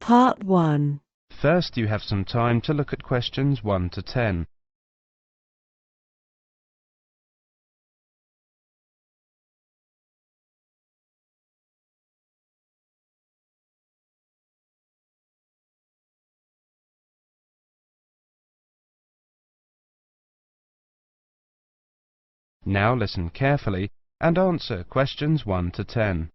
Part 1. First, you have some time to look at questions 1 to 10. Now listen carefully and answer questions 1 to 10.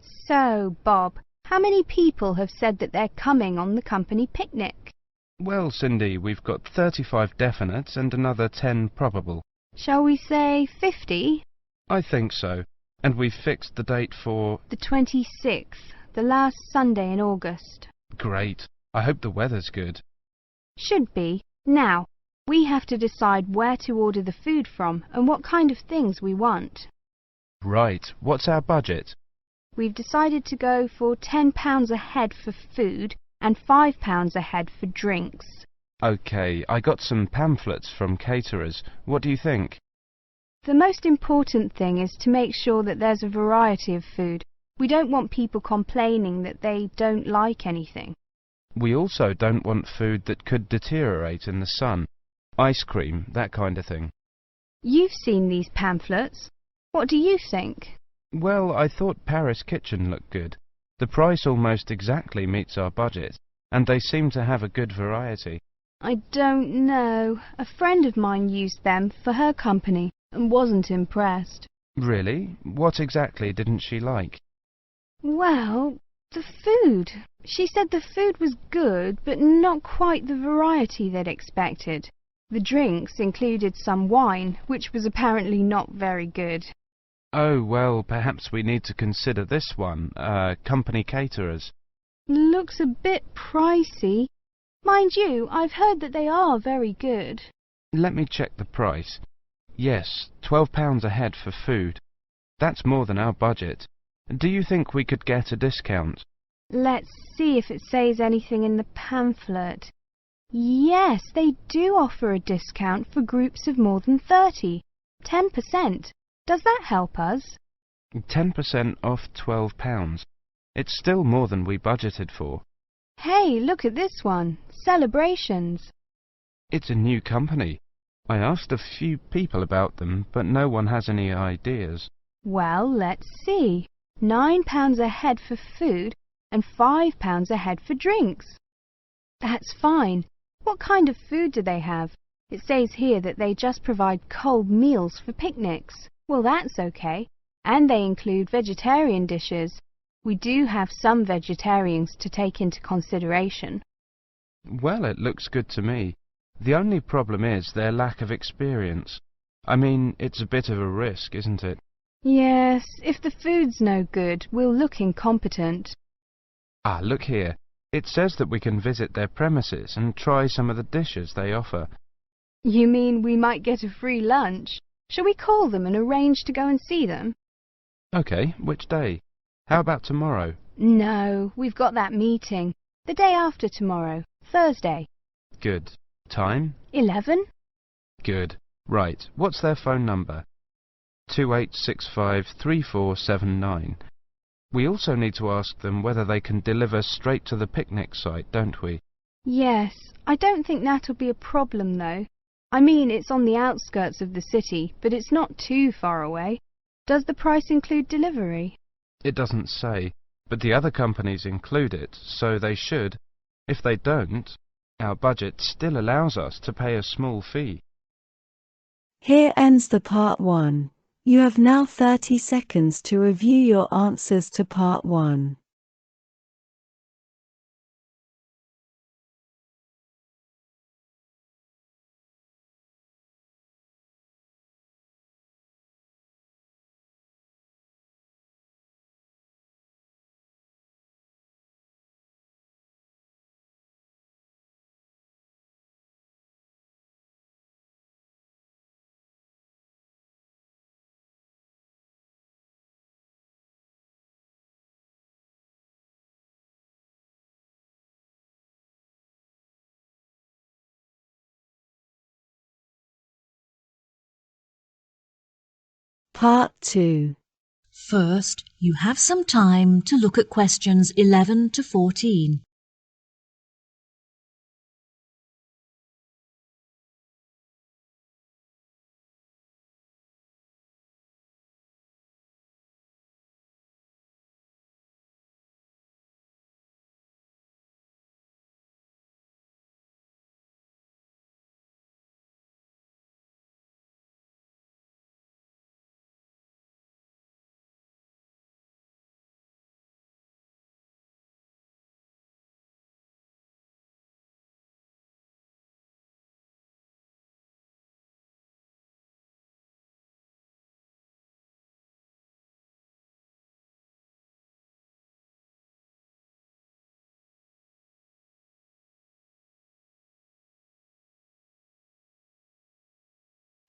So, Bob, how many people have said that they're coming on the company picnic? Well, Cindy, we've got 35 definites and another 10 probable. Shall we say 50? I think so. And we've fixed the date for... The 26th, the last Sunday in August. Great. I hope the weather's good. Should be. Now, we have to decide where to order the food from and what kind of things we want. Right. What's our budget? We've decided to go for £10 a head for food and £5 a head for drinks. OK, I got some pamphlets from caterers. What do you think? The most important thing is to make sure that there's a variety of food. We don't want people complaining that they don't like anything. We also don't want food that could deteriorate in the sun. Ice cream, that kind of thing. You've seen these pamphlets. What do you think? Well, I thought Paris Kitchen looked good. The price almost exactly meets our budget, and they seem to have a good variety. I don't know. A friend of mine used them for her company and wasn't impressed. Really? What exactly didn't she like? Well, the food. She said the food was good, but not quite the variety they'd expected. The drinks included some wine, which was apparently not very good. Oh, well, perhaps we need to consider this one, company caterers. Looks a bit pricey. Mind you, I've heard that they are very good. Let me check the price. Yes, £12 a head for food. That's more than our budget. Do you think we could get a discount? Let's see if it says anything in the pamphlet. Yes, they do offer a discount for groups of more than 30. 10%. Does that help us? 10% off £12. It's still more than we budgeted for. Hey, look at this one. Celebrations. It's a new company. I asked a few people about them, but no one has any ideas. Well, let's see. £9 a head for food and £5 a head for drinks. That's fine. What kind of food do they have? It says here that they just provide cold meals for picnics. Well, that's okay. And they include vegetarian dishes. We do have some vegetarians to take into consideration. Well, it looks good to me. The only problem is their lack of experience. I mean, it's a bit of a risk, isn't it? Yes, if the food's no good, we'll look incompetent. Ah, look here. It says that we can visit their premises and try some of the dishes they offer. You mean we might get a free lunch? Shall we call them and arrange to go and see them? OK, which day? How about tomorrow? No, we've got that meeting. The day after tomorrow, Thursday. Good. Time? 11? Good. Right. What's their phone number? 28653479. We also need to ask them whether they can deliver straight to the picnic site, don't we? Yes. I don't think that'll be a problem, though. I mean, it's on the outskirts of the city, but it's not too far away. Does the price include delivery? It doesn't say, but the other companies include it, so they should. If they don't, our budget still allows us to pay a small fee. Here ends the Part 1. You have now 30 seconds to review your answers to Part 1. Part 2. First, you have some time to look at questions 11 to 14.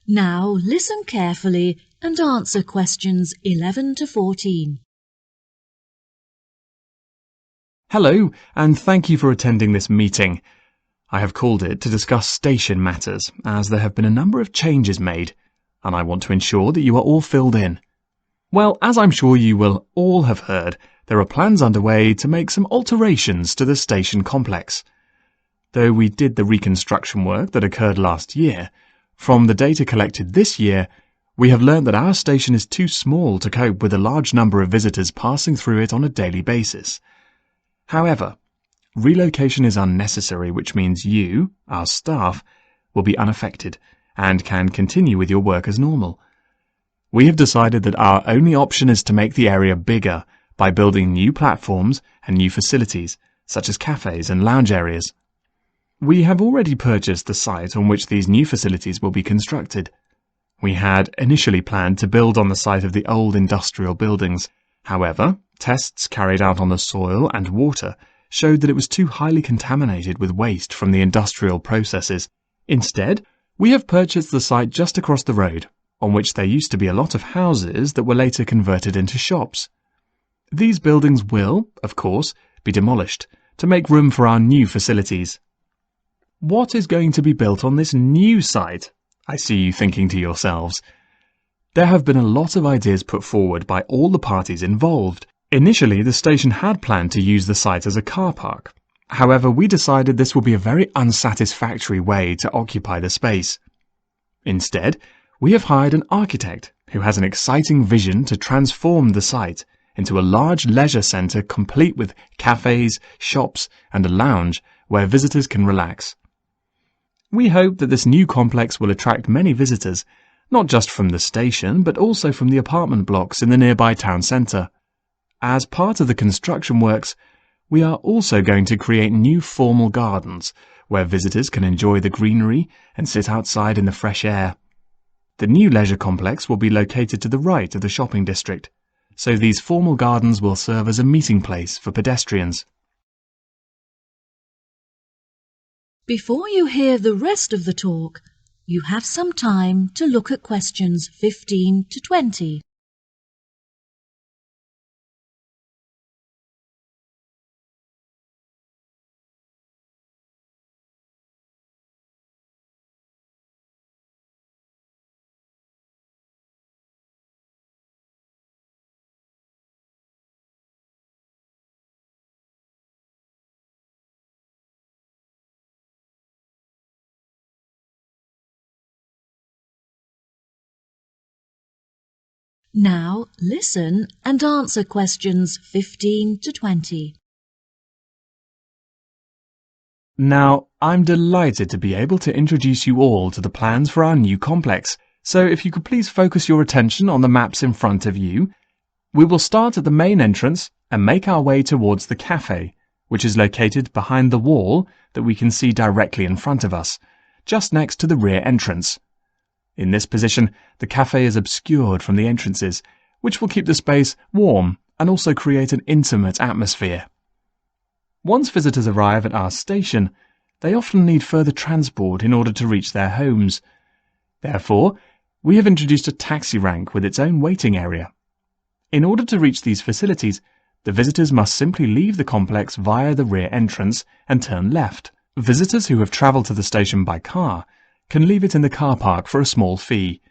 Now listen carefully and answer questions 11 to 14. Hello, and thank you for attending this meeting. I have called it to discuss station matters, as there have been a number of changes made, and I want to ensure that you are all filled in. Well, as I'm sure you will all have heard, there are plans underway to make some alterations to the station complex. Though we did the reconstruction work that occurred last year, from the data collected this year, we have learned that our station is too small to cope with a large number of visitors passing through it on a daily basis. However, relocation is unnecessary, which means you, our staff, will be unaffected and can continue with your work as normal. We have decided that our only option is to make the area bigger by building new platforms and new facilities, such as cafes and lounge areas. We have already purchased the site on which these new facilities will be constructed. We had initially planned to build on the site of the old industrial buildings. However, tests carried out on the soil and water showed that it was too highly contaminated with waste from the industrial processes. Instead, we have purchased the site just across the road, on which there used to be a lot of houses that were later converted into shops. These buildings will, of course, be demolished to make room for our new facilities. What is going to be built on this new site? I see you thinking to yourselves. There have been a lot of ideas put forward by all the parties involved. Initially, the station had planned to use the site as a car park. However, we decided this would be a very unsatisfactory way to occupy the space. Instead, we have hired an architect who has an exciting vision to transform the site into a large leisure centre complete with cafes, shops, and a lounge where visitors can relax. We hope that this new complex will attract many visitors, not just from the station, but also from the apartment blocks in the nearby town centre. As part of the construction works, we are also going to create new formal gardens where visitors can enjoy the greenery and sit outside in the fresh air. The new leisure complex will be located to the right of the shopping district, so these formal gardens will serve as a meeting place for pedestrians. Before you hear the rest of the talk, you have some time to look at questions 15 to 20. Now listen and answer questions 15 to 20. Now, I'm delighted to be able to introduce you all to the plans for our new complex, so if you could please focus your attention on the maps in front of you. We will start at the main entrance and make our way towards the cafe, which is located behind the wall that we can see directly in front of us, just next to the rear entrance. In this position, the cafe is obscured from the entrances, which will keep the space warm and also create an intimate atmosphere. Once visitors arrive at our station, they often need further transport in order to reach their homes. Therefore, we have introduced a taxi rank with its own waiting area. In order to reach these facilities, the visitors must simply leave the complex via the rear entrance and turn left. Visitors who have travelled to the station by car can leave it in the car park for a small fee,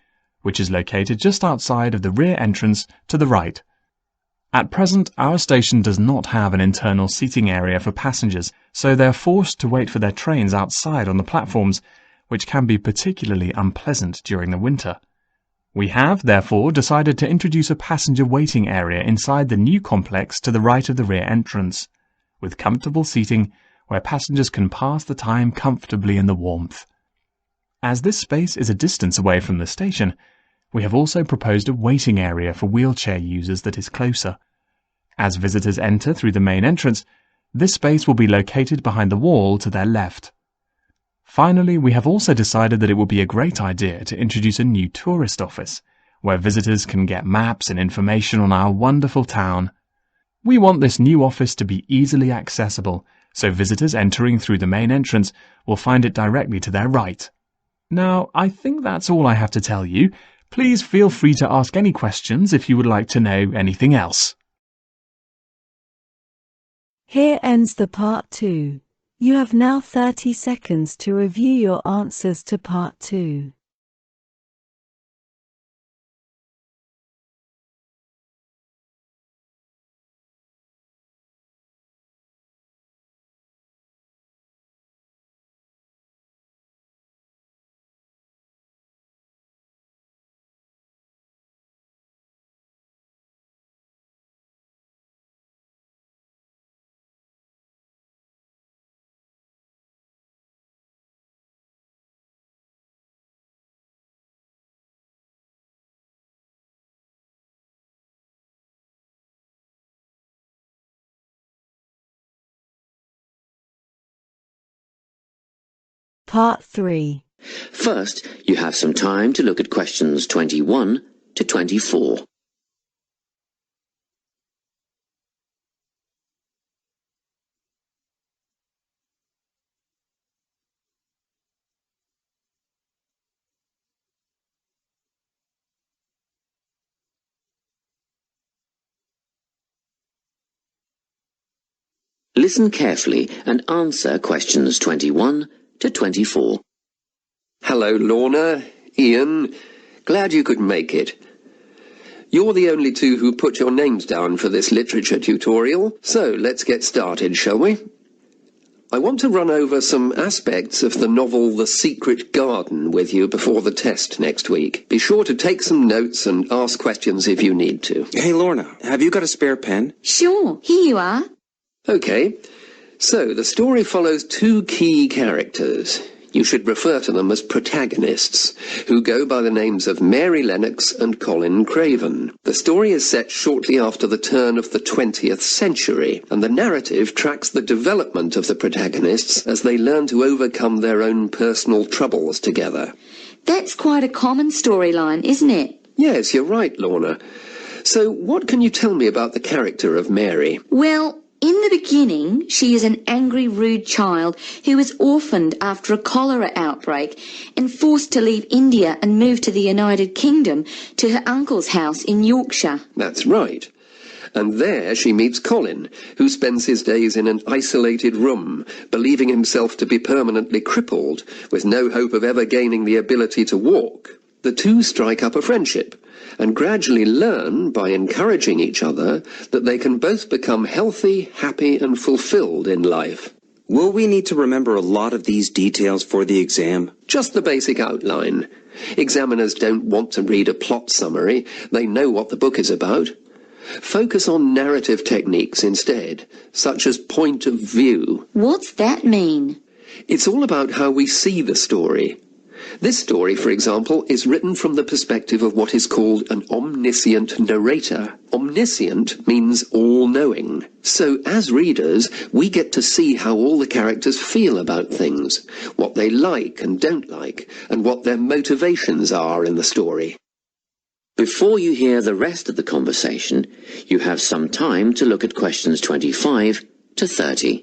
which is located just outside of the rear entrance to the right. At present, our station does not have an internal seating area for passengers, so they are forced to wait for their trains outside on the platforms, which can be particularly unpleasant during the winter. We have, therefore, decided to introduce a passenger waiting area inside the new complex to the right of the rear entrance, with comfortable seating where passengers can pass the time comfortably in the warmth. As this space is a distance away from the station, we have also proposed a waiting area for wheelchair users that is closer. As visitors enter through the main entrance, this space will be located behind the wall to their left. Finally, we have also decided that it would be a great idea to introduce a new tourist office, where visitors can get maps and information on our wonderful town. We want this new office to be easily accessible, so visitors entering through the main entrance will find it directly to their right. Now, I think that's all I have to tell you. Please feel free to ask any questions if you would like to know anything else. Here ends the part 2. You have now 30 seconds to review your answers to part 2. Part 3. First, you have some time to look at questions 21 to 24. Listen carefully and answer questions 21 to 24. Hello, Lorna, Ian. Glad you could make it. You're the only two who put your names down for this literature tutorial, so let's get started, shall we? I want to run over some aspects of the novel The Secret Garden with you before the test next week. Be sure to take some notes and ask questions if you need to. Hey, Lorna, have you got a spare pen? Sure, here you are. Okay, so the story follows two key characters. You should refer to them as protagonists, who go by the names of Mary Lennox and Colin Craven. The story is set shortly after the turn of the 20th century, and the narrative tracks the development of the protagonists as they learn to overcome their own personal troubles together. That's quite a common storyline, isn't it? Yes, you're right, Lorna. So what can you tell me about the character of Mary? Well, in the beginning, she is an angry, rude child who was orphaned after a cholera outbreak and forced to leave India and move to the United Kingdom to her uncle's house in Yorkshire. That's right. And there she meets Colin, who spends his days in an isolated room, believing himself to be permanently crippled, with no hope of ever gaining the ability to walk. The two strike up a friendship, and gradually learn, by encouraging each other, that they can both become healthy, happy, and fulfilled in life. Will we need to remember a lot of these details for the exam? Just the basic outline. Examiners don't want to read a plot summary. They know what the book is about. Focus on narrative techniques instead, such as point of view. What's that mean? It's all about how we see the story. This story, for example, is written from the perspective of what is called an omniscient narrator. Omniscient means all-knowing. So, as readers, we get to see how all the characters feel about things, what they like and don't like, and what their motivations are in the story. Before you hear the rest of the conversation, you have some time to look at questions 25 to 30.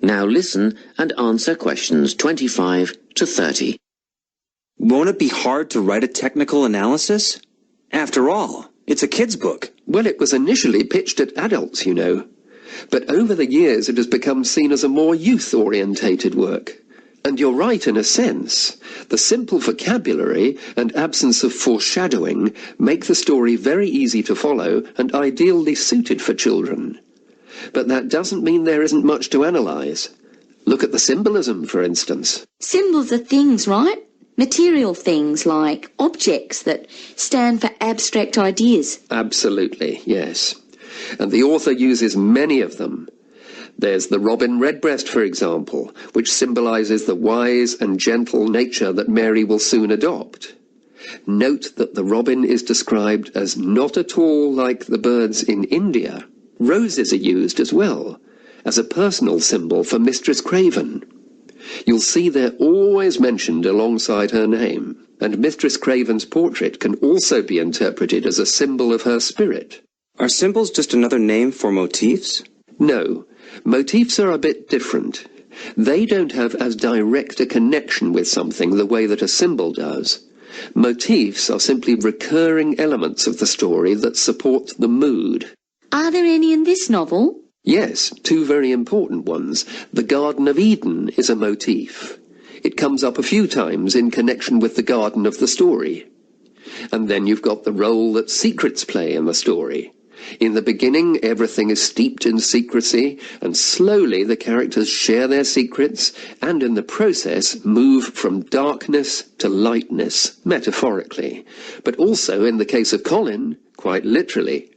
Now listen and answer questions 25 to 30. Won't it be hard to write a technical analysis? After all, it's a kid's book. Well, it was initially pitched at adults, you know. But over the years it has become seen as a more youth-orientated work. And you're right in a sense. The simple vocabulary and absence of foreshadowing make the story very easy to follow and ideally suited for children. But that doesn't mean there isn't much to analyse. Look at the symbolism, for instance. Symbols are things, right? Material things like objects that stand for abstract ideas. Absolutely, yes. And the author uses many of them. There's the robin redbreast, for example, which symbolises the wise and gentle nature that Mary will soon adopt. Note that the robin is described as not at all like the birds in India. Roses are used as well, as a personal symbol for Mistress Craven. You'll see they're always mentioned alongside her name, and Mistress Craven's portrait can also be interpreted as a symbol of her spirit. Are symbols just another name for motifs? No, motifs are a bit different. They don't have as direct a connection with something the way that a symbol does. Motifs are simply recurring elements of the story that support the mood. Are there any in this novel? Yes, two very important ones. The Garden of Eden is a motif. It comes up a few times in connection with the garden of the story. And then you've got the role that secrets play in the story. In the beginning, everything is steeped in secrecy, and slowly the characters share their secrets, and in the process move from darkness to lightness, metaphorically, but also, in the case of Colin, quite literally.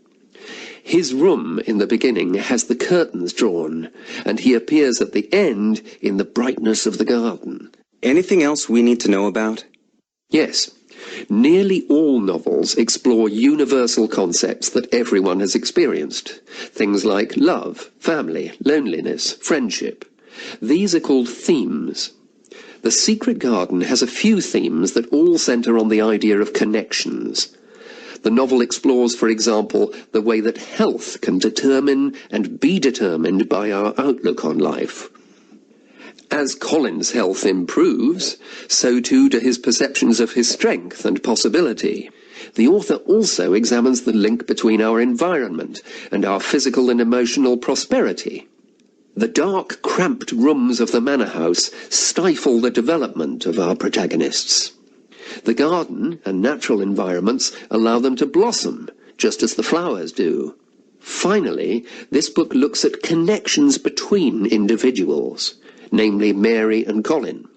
His room in the beginning has the curtains drawn, and he appears at the end in the brightness of the garden. Anything else we need to know about? Yes. Nearly all novels explore universal concepts that everyone has experienced. Things like love, family, loneliness, friendship. These are called themes. The Secret Garden has a few themes that all centre on the idea of connections. The novel explores, for example, the way that health can determine and be determined by our outlook on life. As Colin's health improves, so too do his perceptions of his strength and possibility. The author also examines the link between our environment and our physical and emotional prosperity. The dark, cramped rooms of the manor house stifle the development of our protagonists. The garden and natural environments allow them to blossom, just as the flowers do. Finally, this book looks at connections between individuals, namely Mary and Colin.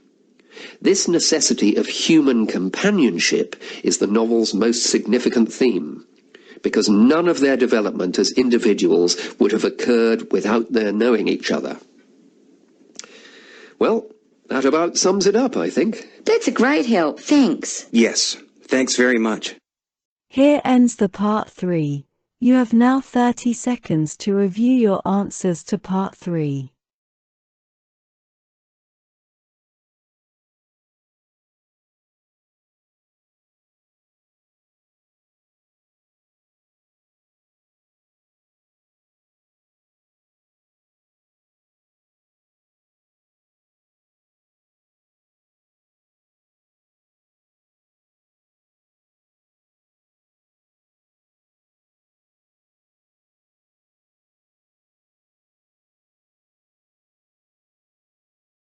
This necessity of human companionship is the novel's most significant theme, because none of their development as individuals would have occurred without their knowing each other. Well, that about sums it up, I think. That's a great help, thanks. Yes, thanks very much. Here ends the part 3. You have now 30 seconds to review your answers to part 3.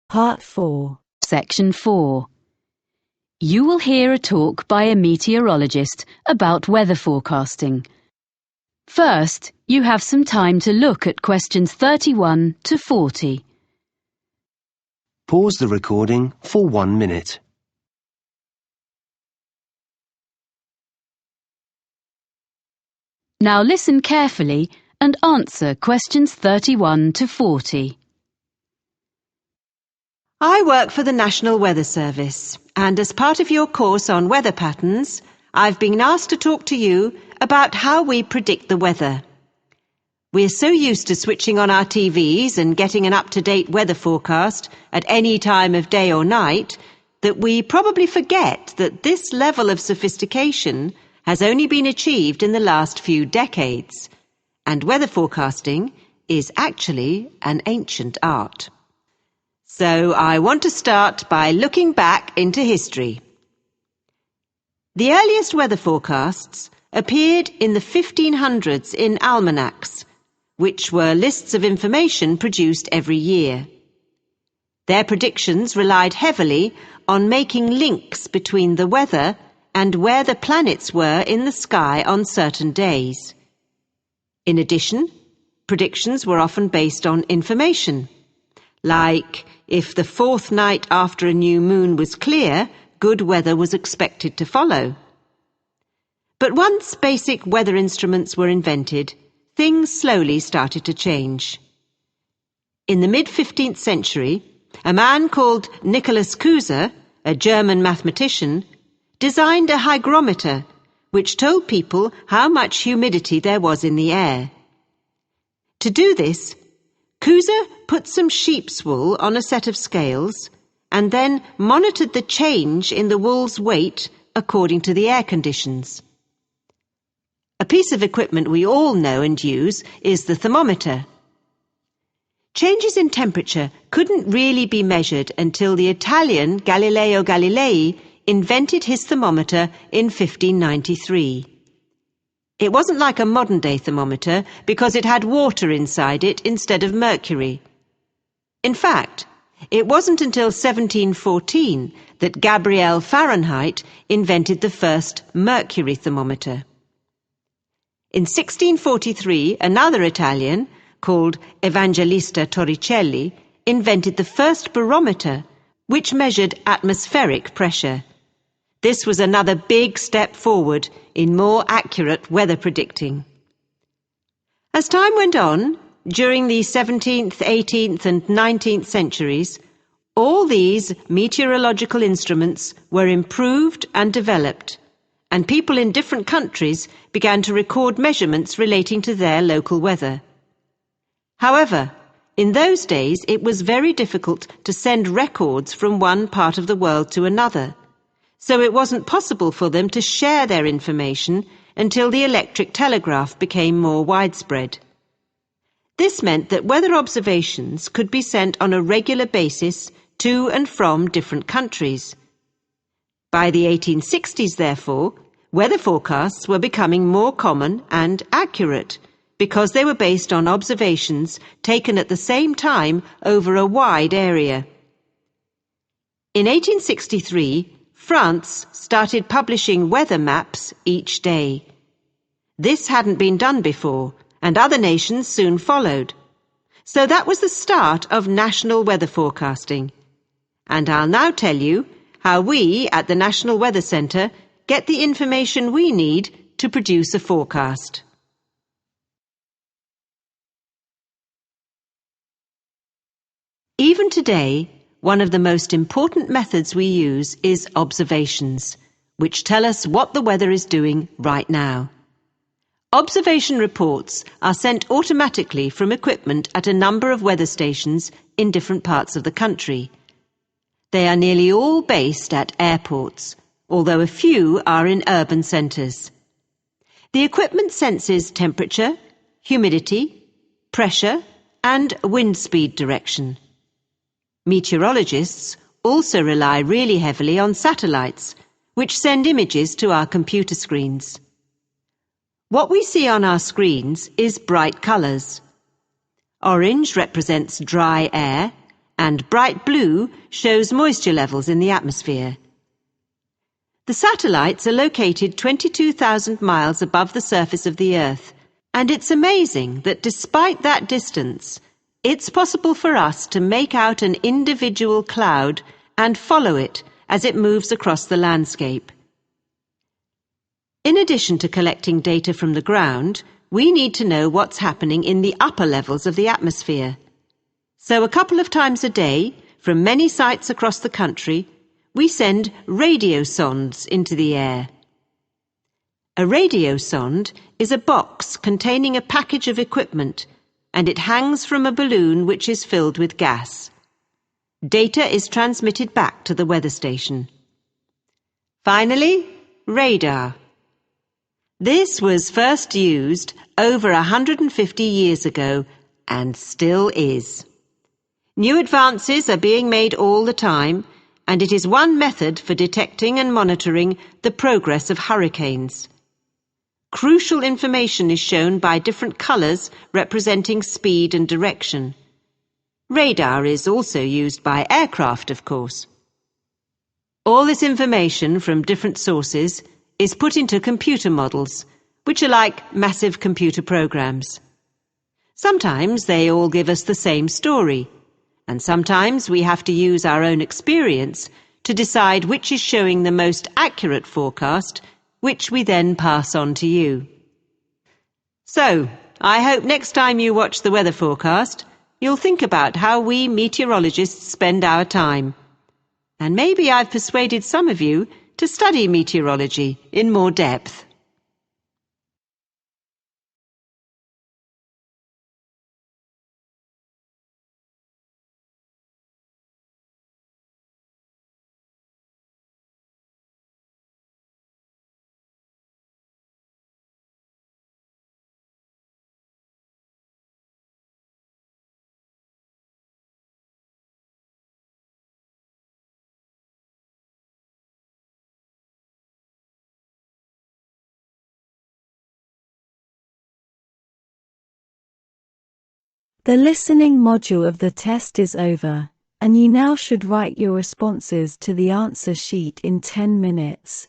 Part 4. Section 4. You will hear a talk by a meteorologist about weather forecasting. First, you have some time to look at questions 31 to 40. Pause the recording for 1 minute. Now listen carefully and answer questions 31 to 40. I work for the National Weather Service, and as part of your course on weather patterns, I've been asked to talk to you about how we predict the weather. We're so used to switching on our TVs and getting an up-to-date weather forecast at any time of day or night that we probably forget that this level of sophistication has only been achieved in the last few decades, and weather forecasting is actually an ancient art. So I want to start by looking back into history. The earliest weather forecasts appeared in the 1500s in almanacs, which were lists of information produced every year. Their predictions relied heavily on making links between the weather and where the planets were in the sky on certain days. In addition, predictions were often based on information, like if the fourth night after a new moon was clear, good weather was expected to follow. But once basic weather instruments were invented, things slowly started to change. In the mid-15th century, a man called Nicholas Kuser, a German mathematician, designed a hygrometer which told people how much humidity there was in the air. To do this, Cusa put some sheep's wool on a set of scales and then monitored the change in the wool's weight according to the air conditions. A piece of equipment we all know and use is the thermometer. Changes in temperature couldn't really be measured until the Italian Galileo Galilei invented his thermometer in 1593. It wasn't like a modern-day thermometer because it had water inside it instead of mercury. In fact, it wasn't until 1714 that Gabriel Fahrenheit invented the first mercury thermometer. In 1643, another Italian, called Evangelista Torricelli, invented the first barometer, which measured atmospheric pressure. This was another big step forward in more accurate weather predicting. As time went on, during the 17th, 18th and 19th centuries, all these meteorological instruments were improved and developed, and people in different countries began to record measurements relating to their local weather. However, in those days it was very difficult to send records from one part of the world to another, so it wasn't possible for them to share their information until the electric telegraph became more widespread. This meant that weather observations could be sent on a regular basis to and from different countries. By the 1860s, therefore, weather forecasts were becoming more common and accurate because they were based on observations taken at the same time over a wide area. In 1863, France started publishing weather maps each day. This hadn't been done before, and other nations soon followed. So that was the start of national weather forecasting. And I'll now tell you how we at the National Weather Centre get the information we need to produce a forecast. Even today, one of the most important methods we use is observations, which tell us what the weather is doing right now. Observation reports are sent automatically from equipment at a number of weather stations in different parts of the country. They are nearly all based at airports, although a few are in urban centres. The equipment senses temperature, humidity, pressure, and wind speed direction. Meteorologists also rely really heavily on satellites, which send images to our computer screens. What we see on our screens is bright colours. Orange represents dry air, and bright blue shows moisture levels in the atmosphere. The satellites are located 22,000 miles above the surface of the Earth, and it's amazing that despite that distance, it's possible for us to make out an individual cloud and follow it as it moves across the landscape. In addition to collecting data from the ground, we need to know what's happening in the upper levels of the atmosphere. So a couple of times a day, from many sites across the country, we send radio sondes into the air. A radio sonde is a box containing a package of equipment, and it hangs from a balloon which is filled with gas. Data is transmitted back to the weather station. Finally, radar. This was first used over 150 years ago and still is. New advances are being made all the time, and it is one method for detecting and monitoring the progress of hurricanes. Crucial information is shown by different colours representing speed and direction. Radar is also used by aircraft, of course. All this information from different sources is put into computer models, which are like massive computer programs. Sometimes they all give us the same story, and sometimes we have to use our own experience to decide which is showing the most accurate forecast, which we then pass on to you. So, I hope next time you watch the weather forecast, you'll think about how we meteorologists spend our time. And maybe I've persuaded some of you to study meteorology in more depth. The listening module of the test is over, and you now should write your responses to the answer sheet in 10 minutes.